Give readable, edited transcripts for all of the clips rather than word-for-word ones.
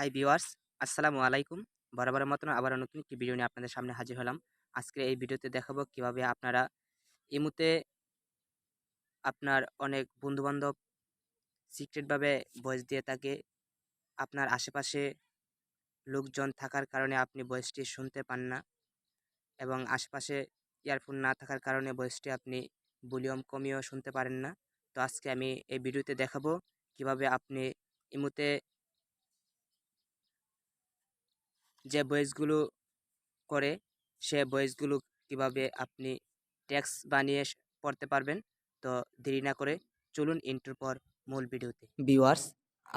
Hi viewers, আসসালামু আলাইকুম। বরাবরের মতন আবারও নতুন একটি ভিডিও নিয়ে আপনাদের সামনে হাজির হলাম। আজকের এই ভিডিওতে দেখাবো কিভাবে আপনারা ইমুতে আপনার অনেক বন্ধু-বান্ধব সিক্রেটভাবে ভয়েস দিয়ে থাকে। আপনার আশেপাশে লোকজন থাকার কারণে আপনি ভয়েসটি শুনতে পান না এবং আশেপাশে ইয়ারফোন না থাকার কারণে ভয়েসটি আপনি ভলিউম কমিয়েও শুনতে পারেন না। তো আজকে আমি এই ভিডিওতে দেখাবো কিভাবে আপনি ইমুতে যে ভয়েসগুলো করে সে ভয়েসগুলো কিভাবে আপনি টেক্সট বানিয়ে পড়তে পারবেন। তো দেরি না করে চলুন ইন্ট্রোর পর মূল ভিডিওতে। ভিউয়ার্স,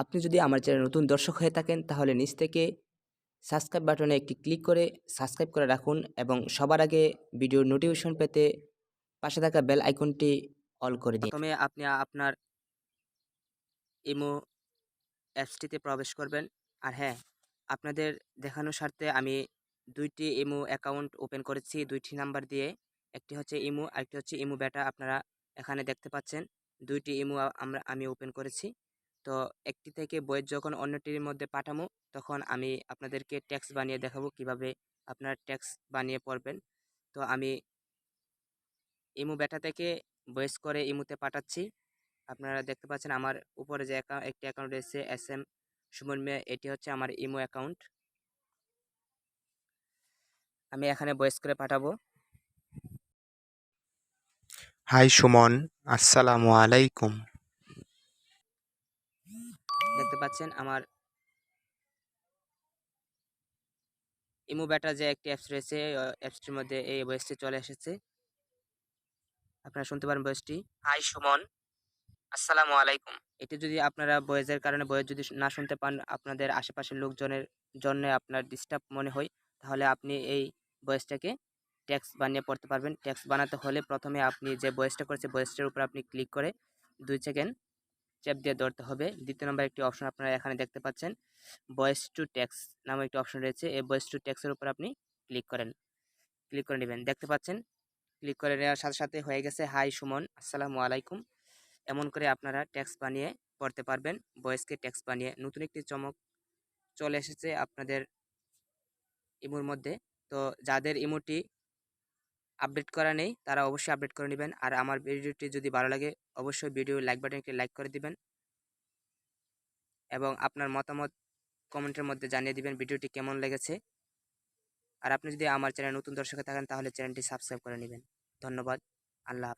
আপনি যদি আমার চ্যানেল নতুন দর্শক হয়ে থাকেন তাহলে নিচ থেকে সাবস্ক্রাইব বাটনে একটি ক্লিক করে সাবস্ক্রাইব করে রাখুন এবং সবার আগে ভিডিওর নোটিফিকেশন পেতে পাশে থাকা বেল আইকনটি অল করে দিন। প্রথমে আপনি আপনার ইমো অ্যাপসটিতে প্রবেশ করবেন। আর হ্যাঁ, আপনাদের দেখানোর স্বার্থে আমি ২টি ইমো অ্যাকাউন্ট ওপেন করেছি ২টি নাম্বার দিয়ে। একটি হচ্ছে ইমো, আরেকটি হচ্ছে ইমো বেটা। আপনারা এখানে দেখতে পাচ্ছেন ২টি ইমো আমি ওপেন করেছি। তো একটি থেকে ভয়েস যখন অন্যটির মধ্যে পাঠাবো তখন আমি আপনাদেরকে টেক্সট বানিয়ে দেখাবো কিভাবে আপনারা টেক্সট বানিয়ে পড়বেন। তো আমি ইমো বেটা থেকে ভয়েস করে ইমোতে পাঠাচ্ছি। আপনারা দেখতে পাচ্ছেন আমার উপরে যে একটি অ্যাকাউন্ট রয়েছে SM সুমন মিয়া, এটি হচ্ছে আমার ইমো অ্যাকাউন্ট। আমি এখানে ভয়েস করে পাঠাবো। হাই সুমন, আসসালামু আলাইকুম। দেখতে পাচ্ছেন আমার ইমো বেটা যে একটি অ্যাপস রয়েছে, অ্যাপসটির মধ্যে এই ভয়েসটি চলে এসেছে। আপনারা শুনতে পারেন ভয়েসটি। হাই সুমন, আসসালামু আলাইকুম। এটি যদি আপনারা ভয়েসের কারণে ভয়েস যদি না শুনতে পান, আপনাদের আশেপাশের লোকজনের জন্য আপনার ডিস্টার্ব মনে হয়, তাহলে আপনি এই ভয়েসটাকে টেক্সট বানিয়ে পড়তে পারবেন। টেক্সট বানাতে হলে প্রথমে আপনি যে ভয়েসটা করেছে ভয়েসটার উপর আপনি ক্লিক করে 2 সেকেন্ড চেপ দিয়ে ধরতে হবে। দ্বিতীয় নম্বর একটি অপশন আপনারা এখানে দেখতে পাচ্ছেন, ভয়েস টু টেক্সট নামে একটি অপশন রয়েছে। এই ভয়েস টু টেক্সটের উপর আপনি ক্লিক করে নেবেন। দেখতে পাচ্ছেন ক্লিক করে নেওয়ার সাথে সাথে হয়ে গেছে হাই সুমন, আসসালামু আলাইকুম। এমন করে আপনারা টেক্সট বানিয়ে পড়তে পারবেন। ভয়েসকে টেক্সট বানিয়ে নতুন একটি চমক চলে এসেছে আপনাদের ইমোর মধ্যে। তো যাদের ইমোটি আপডেট করা নেই তারা অবশ্যই আপডেট করে নেবেন। আর আমার ভিডিওটি যদি ভালো লাগে অবশ্যই ভিডিও লাইক বাটনে একটি লাইক করে দিবেন এবং আপনার মতামত কমেন্টের মধ্যে জানিয়ে দিবেন ভিডিওটি কেমন লেগেছে। আর আপনি যদি আমার চ্যানেল নতুন দর্শক থাকেন তাহলে চ্যানেলটি সাবস্ক্রাইব করে নেবেন। ধন্যবাদ। আল্লাহ হাফেজ।